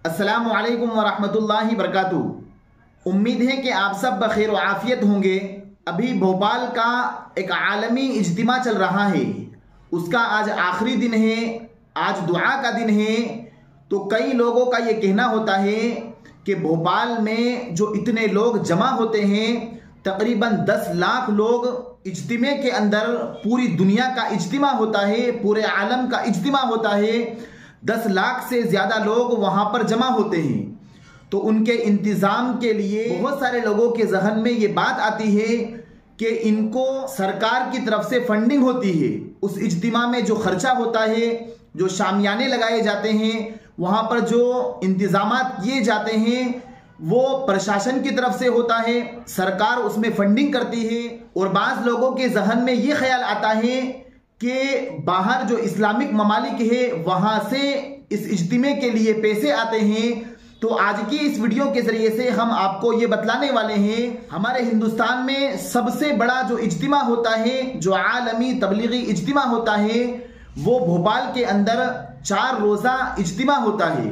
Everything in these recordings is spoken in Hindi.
अस्सलामु अलैकुम वरहमतुल्लाहि वबरकातुहू। उम्मीद है कि आप सब बखैर व आफियत होंगे। अभी भोपाल का एक आलमी इज्तिमा चल रहा है, उसका आज आखिरी दिन है, आज दुआ का दिन है। तो कई लोगों का ये कहना होता है कि भोपाल में जो इतने लोग जमा होते हैं, तकरीबन 10 लाख लोग इज्तिमे के अंदर, पूरी दुनिया का इज्तिमा होता है, पूरे आलम का इज्तिमा होता है, 10 लाख से ज़्यादा लोग वहाँ पर जमा होते हैं। तो उनके इंतज़ाम के लिए बहुत सारे लोगों के जहन में ये बात आती है कि इनको सरकार की तरफ से फंडिंग होती है। उस इज्तिमा में जो खर्चा होता है, जो शामियाने लगाए जाते हैं, वहाँ पर जो इंतज़ामात किए जाते हैं, वो प्रशासन की तरफ से होता है, सरकार उसमें फंडिंग करती है। और बाज़ लोगों के जहन में ये ख्याल आता है कि बाहर जो इस्लामिक ममालिक है वहाँ से इस इज्तिमे के लिए पैसे आते हैं। तो आज की इस वीडियो के ज़रिए से हम आपको ये बतलाने वाले हैं, हमारे हिंदुस्तान में सबसे बड़ा जो इज्तिमा होता है, जो आलमी तबलीगी इज्तिमा होता है, वो भोपाल के अंदर 4 रोज़ा इज्तिमा होता है।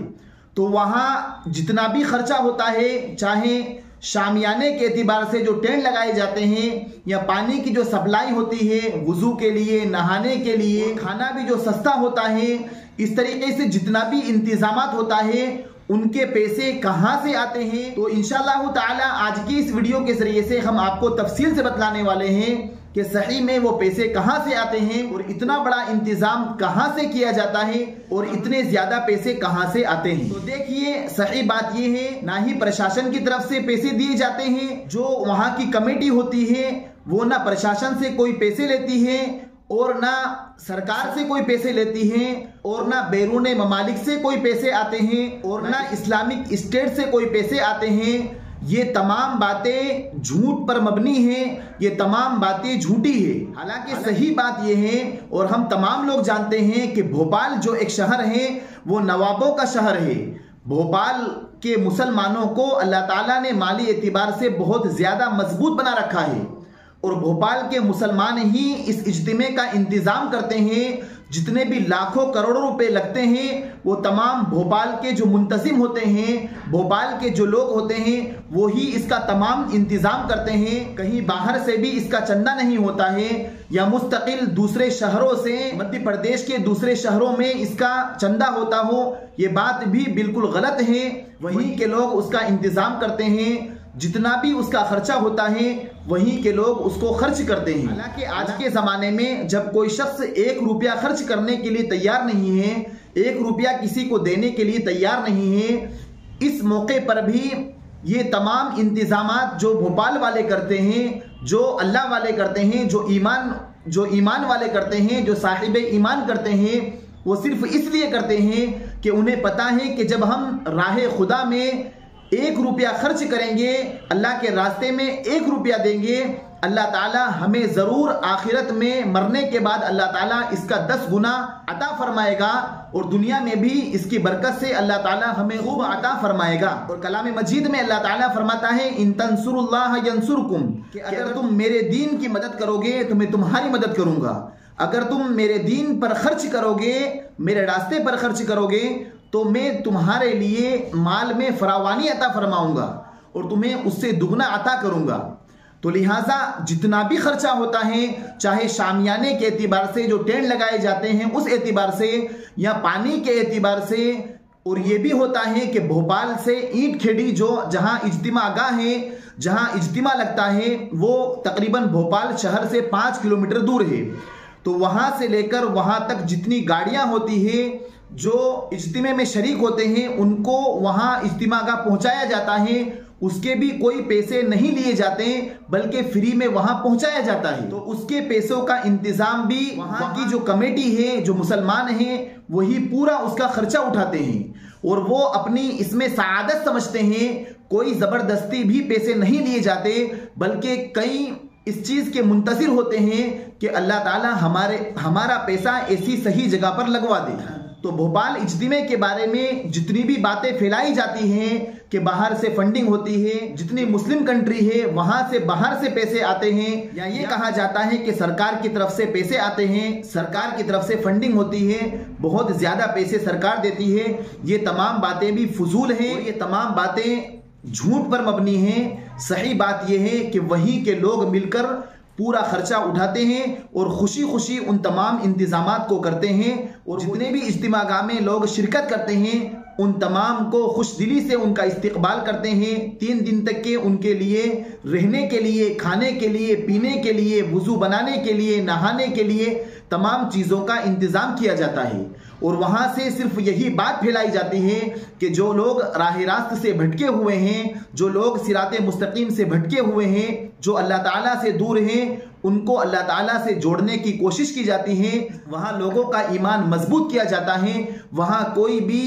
तो वहाँ जितना भी खर्चा होता है, चाहे शामियाने के एतबार से जो टेंट लगाए जाते हैं, या पानी की जो सप्लाई होती है वुजू के लिए, नहाने के लिए, खाना भी जो सस्ता होता है, इस तरीके से जितना भी इंतजामात होता है, उनके पैसे कहाँ से आते हैं, तो इंशाअल्लाह ताला आज की इस वीडियो के जरिए से हम आपको तफसील से बतलाने वाले हैं कि सही में वो पैसे कहाँ से आते हैं और इतना बड़ा इंतजाम कहाँ से किया जाता है और इतने ज्यादा पैसे कहाँ से आते हैं। तो देखिए, सही बात ये है, ना ही प्रशासन की तरफ से पैसे दिए जाते हैं, जो वहाँ की कमेटी होती है वो ना प्रशासन से कोई पैसे लेती है और ना सरकार से कोई पैसे लेती है, और ना बैरून ममालिक से कोई पैसे आते हैं, और ना इस्लामिक स्टेट से कोई पैसे आते हैं। ये तमाम बातें झूठ पर मबनी हैं, ये तमाम बातें झूठी है। हालांकि सही बात ये है, और हम तमाम लोग जानते हैं कि भोपाल जो एक शहर है वो नवाबों का शहर है। भोपाल के मुसलमानों को अल्लाह ताला ने माली एतबार से बहुत ज़्यादा मजबूत बना रखा है, और भोपाल के मुसलमान ही इस इज्तिमे का इंतज़ाम करते हैं। जितने भी लाखों करोड़ों रुपए लगते हैं, वो तमाम भोपाल के जो मुंतजिम होते हैं, भोपाल के जो लोग होते हैं, वो ही इसका तमाम इंतज़ाम करते हैं। कहीं बाहर से भी इसका चंदा नहीं होता है, या मुस्तकिल दूसरे शहरों से, मध्य प्रदेश के दूसरे शहरों में इसका चंदा होता हो, ये बात भी बिल्कुल गलत है। वहीं के लोग उसका इंतज़ाम करते हैं, जितना भी उसका खर्चा होता है वहीं के लोग उसको खर्च करते हैं। हालांकि आज के ज़माने में जब कोई शख्स 1 रुपया खर्च करने के लिए तैयार नहीं है, 1 रुपया किसी को देने के लिए तैयार नहीं है, इस मौके पर भी ये तमाम इंतज़ामात जो भोपाल वाले करते हैं, जो अल्लाह वाले करते हैं, जो ईमान वाले करते हैं, जो साहिब ईमान करते हैं, वो सिर्फ इसलिए करते हैं कि उन्हें पता है कि जब हम राह खुदा में 1 रुपया खर्च करेंगे, अल्लाह के रास्ते में 1 रुपया देंगे, अल्लाह ताला हमें ज़रूर आखिरत में मरने के बाद अल्लाह ताला इसका 10 गुना अता फरमाएगा, और दुनिया में भी इसकी बरकत से अल्लाह ताला हमें खूब अता फरमाएगा। और कलाम मजीद में अल्लाह ताला फरमाता है, इन तंसुरुल्लाह यंसुरकुम, कि अगर तुम मेरे दीन की मदद करोगे तो मैं तुम्हारी मदद करूंगा। अगर तुम मेरे दीन पर खर्च करोगे, मेरे रास्ते पर खर्च करोगे, तो मैं तुम्हारे लिए माल में फरावानी अता फरमाऊंगा और तुम्हें उससे दुगना अता करूंगा। तो लिहाजा जितना भी खर्चा होता है, चाहे शामियाने के एतबार से, जो टेंट लगाए जाते हैं उस एतबार से, या पानी के एतबार से, और ये भी होता है कि भोपाल से ईंट खेड़ी जो जहां इज्तिमा गाह है, जहां इज्तिमा लगता है, वो तकरीबन भोपाल शहर से 5 किलोमीटर दूर है। तो वहां से लेकर वहां तक जितनी गाड़ियां होती है, जो इज्तिमे में शरीक होते हैं, उनको वहाँ इज्तिमा का पहुँचाया जाता है। उसके भी कोई पैसे नहीं लिए जाते, बल्कि फ्री में वहाँ पहुँचाया जाता है। तो उसके पैसों का इंतज़ाम भी वहाँ की जो कमेटी है, जो मुसलमान हैं, वही पूरा उसका खर्चा उठाते हैं, और वो अपनी इसमें सआदत समझते हैं। कोई ज़बरदस्ती भी पैसे नहीं लिए जाते, बल्कि कई इस चीज़ के मुंतज़िर होते हैं कि अल्लाह ताला हमारा पैसा ऐसी सही जगह पर लगवा दे। तो भोपाल इज्तिमा के बारे में जितनी भी बातें फैलाई जाती हैं कि बाहर से फंडिंग होती है, जितनी मुस्लिम कंट्री है वहां से बाहर से पैसे आते हैं, या ये कहा जाता है कि सरकार की तरफ से पैसे आते हैं, सरकार की तरफ से फंडिंग होती है, बहुत ज्यादा पैसे सरकार देती है, ये तमाम बातें भी फजूल हैं। ये तमाम बातें झूठ पर मबनी हैं। सही बात यह है कि वहीं के लोग मिलकर पूरा खर्चा उठाते हैं और खुशी खुशी उन तमाम इंतजामात को करते हैं, और जितने भी इज्तिमागाह में लोग शिरकत करते हैं उन तमाम को खुश दिली से उनका इस्तकबाल करते हैं। 3 दिन तक के उनके लिए रहने के लिए, खाने के लिए, पीने के लिए, वुजू बनाने के लिए, नहाने के लिए तमाम चीज़ों का इंतज़ाम किया जाता है। और वहाँ से सिर्फ यही बात फैलाई जाती है कि जो लोग राह रास्त से भटके हुए हैं, जो लोग सिराते मुस्तकीम से भटके हुए हैं, जो अल्लाह ताला से दूर हैं, उनको अल्लाह ताला से जोड़ने की कोशिश की जाती है। वहाँ लोगों का ईमान मजबूत किया जाता है। वहाँ कोई भी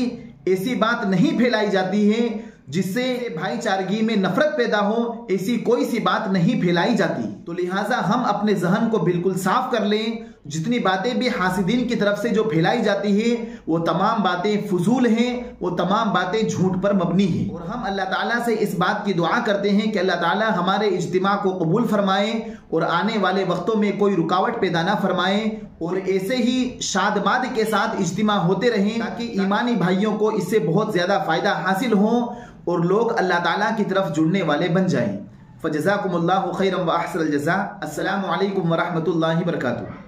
ऐसी बात नहीं फैलाई जाती है जिससे भाईचारगी में नफरत पैदा हो, ऐसी कोई सी बात नहीं फैलाई जाती। तो लिहाजा हम अपने जहन को बिल्कुल साफ कर लें। जितनी बातें भी हासिदीन की तरफ से जो फैलाई जाती है वो तमाम बातें फजूल हैं, वो तमाम बातें झूठ पर मबनी हैं। और हम अल्लाह ताला से इस बात की दुआ करते हैं कि अल्लाह ताला हमारे इज्तिमा को कबूल फरमाए और आने वाले वक्तों में कोई रुकावट पैदा ना फरमाए, और ऐसे ही शादमाद के साथ इज्तिमा होते रहें ताकि ईमानी भाइयों को इससे बहुत ज़्यादा फ़ायदा हासिल हो और लोग अल्लाह ताला की तरफ जुड़ने वाले बन जाएं। फ़जज़ाकुमुल्लाहु खैरन व अहसनल जज़ा। अस्सलामु अलैकुम व रहमतुल्लाहि व बरकातुहू।